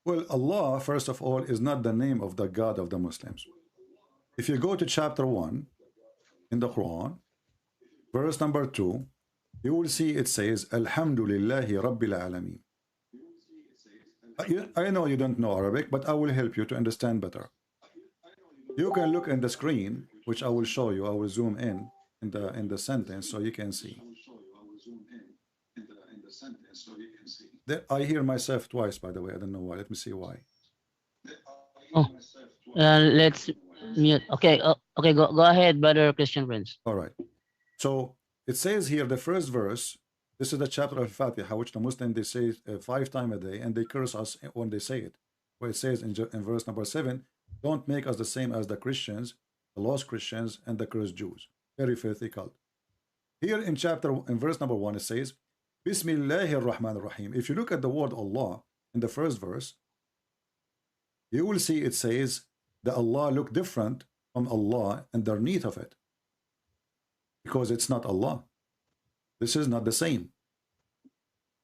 Well, Allah, first of all, is not the name of the God of the Muslims. If you go to chapter 1 in the Quran, verse number 2, you will see it says, Alhamdulillahi Rabbil Alameen. I know you don't know Arabic, but I will help you to understand better. You can look in the screen, which I will show you. I will zoom in the sentence so you can see. I hear myself twice, by the way. I don't know why. Let me see why. Oh, let's mute. Okay, okay, go ahead, brother Christian Prince. All right. So it says here, the first verse, this is the chapter of Fatiha, which the Muslims, they say 5 times a day, and they curse us when they say it. Where it says in verse number 7, don't make us the same as the Christians, the lost Christians, and the cursed Jews. Very filthy cult. Here in verse number 1, it says, Bismillahir Rahmanir Rahim. If you look at the word Allah in the first verse, you will see it says that Allah look different from Allah underneath of it, because it's not Allah. This is not the same.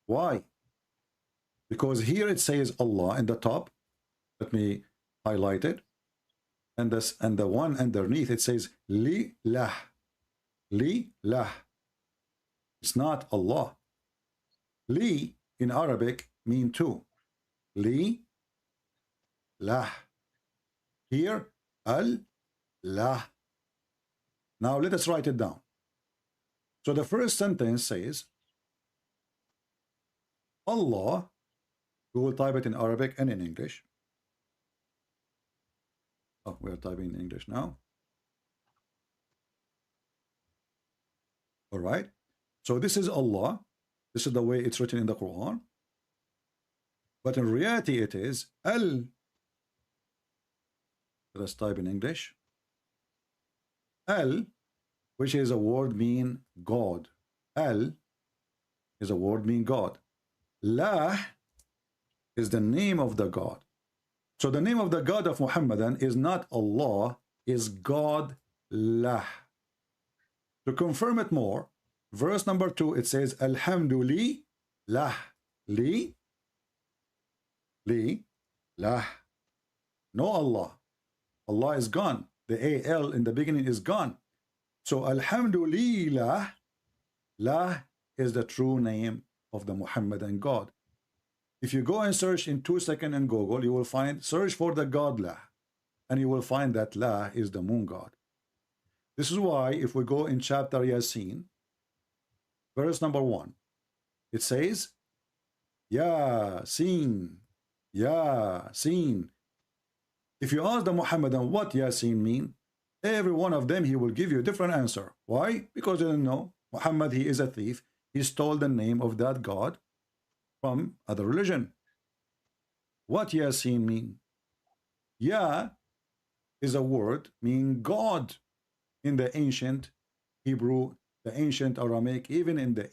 Why? Because here it says Allah in the top. Let me highlight it. And the one underneath it says Li lah. Li lah. It's not Allah. Li in Arabic mean two. Li lah. Here al lah. Now let us write it down. So the first sentence says Allah. We will type it in Arabic and in English. Oh, we are typing in English now. All right. So this is Allah. This is the way it's written in the Quran. But in reality, it is Al. Let us type in English. Al, which is a word mean God. Al is a word mean God. La is the name of the God. So the name of the God of Muhammadan is not Allah, is God lah. To confirm it more, verse number 2, it says, Alhamdulillah, li, lah. No Allah. Allah is gone. The AL in the beginning is gone. So Alhamdulillah, lah is the true name of the Muhammadan God. If you go and search in 2 seconds in Google, you will search for the God lah, and you will find that lah is the moon God. This is why if we go in chapter Yasin, verse number 1, it says, Yasin, Yasin. If you ask the Muhammadan what Yasin mean, every one of them, he will give you a different answer. Why? Because they don't know. Muhammad, he is a thief. He stole the name of that God from other religion. What Yasin mean? Ya is a word meaning God in the ancient Hebrew, the ancient Aramaic, even in the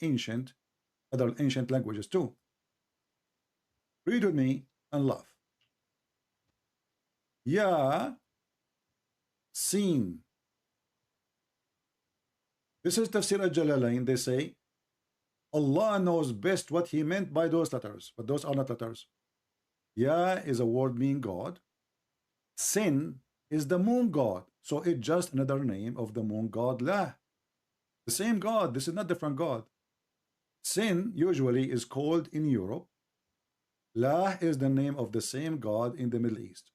other ancient languages too. Read with me and laugh. Ya Sin. This is Tafsir al-Jalalain. They say Allah knows best what he meant by those letters, but those are not letters. Ya is a word meaning God. Sin is the moon God, so it's just another name of the moon God La. The same God. This is not different God. Sin usually is called in Europe. La is the name of the same God in the Middle East.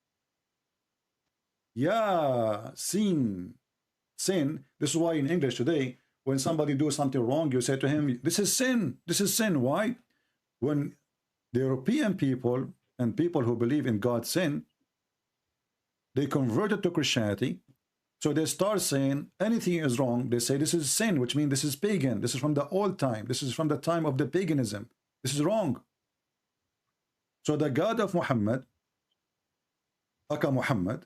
Ya Sin. Sin. This is why in English today, when somebody do something wrong, you say to him, this is sin. This is sin. Why? When the European people and people who believe in God sin, they converted to Christianity. So they start saying anything is wrong. They say this is sin, which means this is pagan. This is from the old time. This is from the time of the paganism. This is wrong. So the God of Muhammad, Aka Muhammad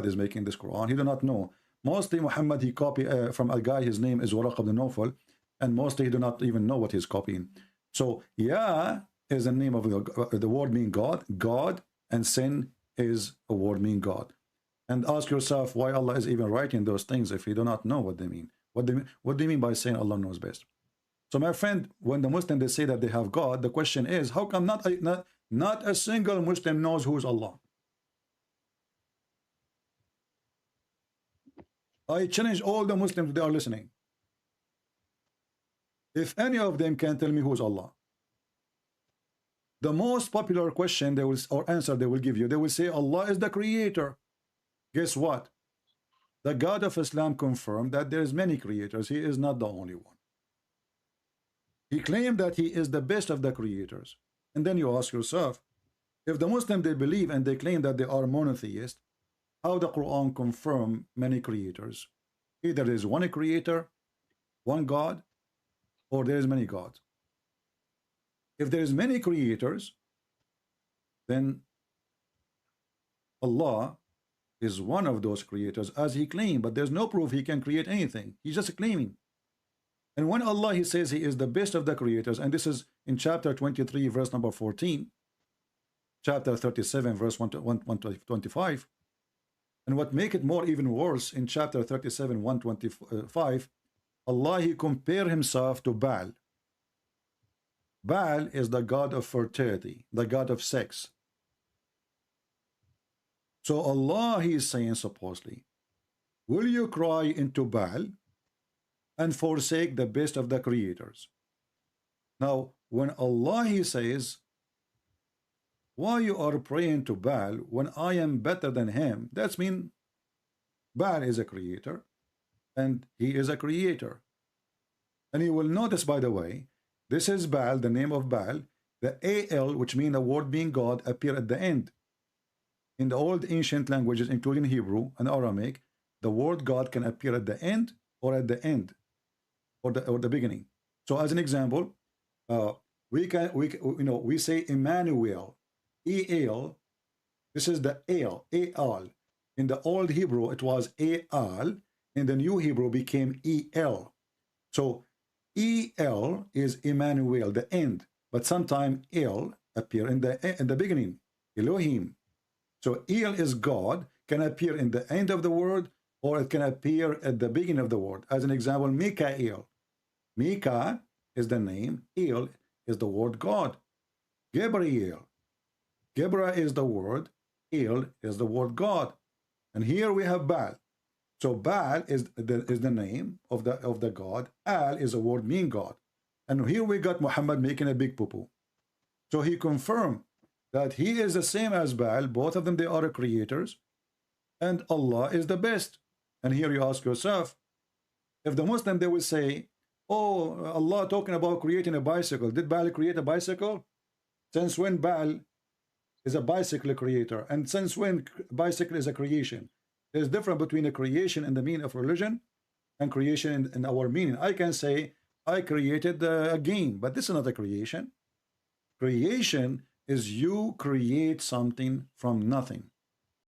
is making this Quran. He do not know. Mostly Muhammad, he copy from a guy, his name is Waraq ibn Nawfal, and mostly he do not even know what he's copying. So Ya is the name of the word mean God. God, and sin is a word mean God. And ask yourself why Allah is even writing those things if you do not know what they mean. What do you mean by saying Allah knows best? So my friend, when the Muslims, they say that they have God, the question is, how come not Not a single Muslim knows who is Allah. I challenge all the Muslims that are listening. If any of them can tell me who is Allah, the most popular question they will, or answer they will give you, they will say Allah is the creator. Guess what? The God of Islam confirmed that there is many creators. He is not the only one. He claimed that he is the best of the creators. And then you ask yourself, if the Muslim they believe and they claim that they are monotheist, how the Quran confirm many creators? Either there is one creator, one God, or there is many gods. If there is many creators, then Allah is one of those creators as he claimed, but there's no proof he can create anything. He's just claiming. And when Allah, he says he is the best of the creators, and this is in chapter 23, verse number 14, chapter 37, verse 125, and what make it more even worse, in chapter 37, 125, Allah, he compare himself to Baal. Baal is the god of fertility, the god of sex. So Allah, he is saying supposedly, will you cry into Baal and forsake the best of the creators? Now, when Allah, he says, why you are praying to Baal when I am better than him? That's mean Baal is a creator and he is a creator. And you will notice, by the way, this is Baal, the name of Baal. The AL, which means the word being God, appear at the end. In the old ancient languages, including Hebrew and Aramaic, the word God can appear at the end or at the end or the beginning. So as an example, we say Emmanuel, EL. This is the al, al. In the old Hebrew, it was al. In the new Hebrew, became el. So el is Emmanuel, the end, but sometimes el appear in the beginning, Elohim. So el is God, can appear in the end of the word, or it can appear at the beginning of the word. As an example, Mikael. Mika is the name, El is the word God. Gabriel. Gebra is the word, El is the word God. And here we have Baal. So Baal is the name of the God. Al is a word mean God. And here we got Muhammad making a big poo-poo. So he confirmed that he is the same as Baal. Both of them, they are creators. And Allah is the best. And here you ask yourself, if the Muslim, they will say, oh, Allah talking about creating a bicycle. Did Baal create a bicycle? Since when Baal is a bicycle creator? And since when bicycle is a creation? There's difference between a creation in the meaning of religion and creation in our meaning. I can say, I created a game, but this is not a creation. Creation is you create something from nothing.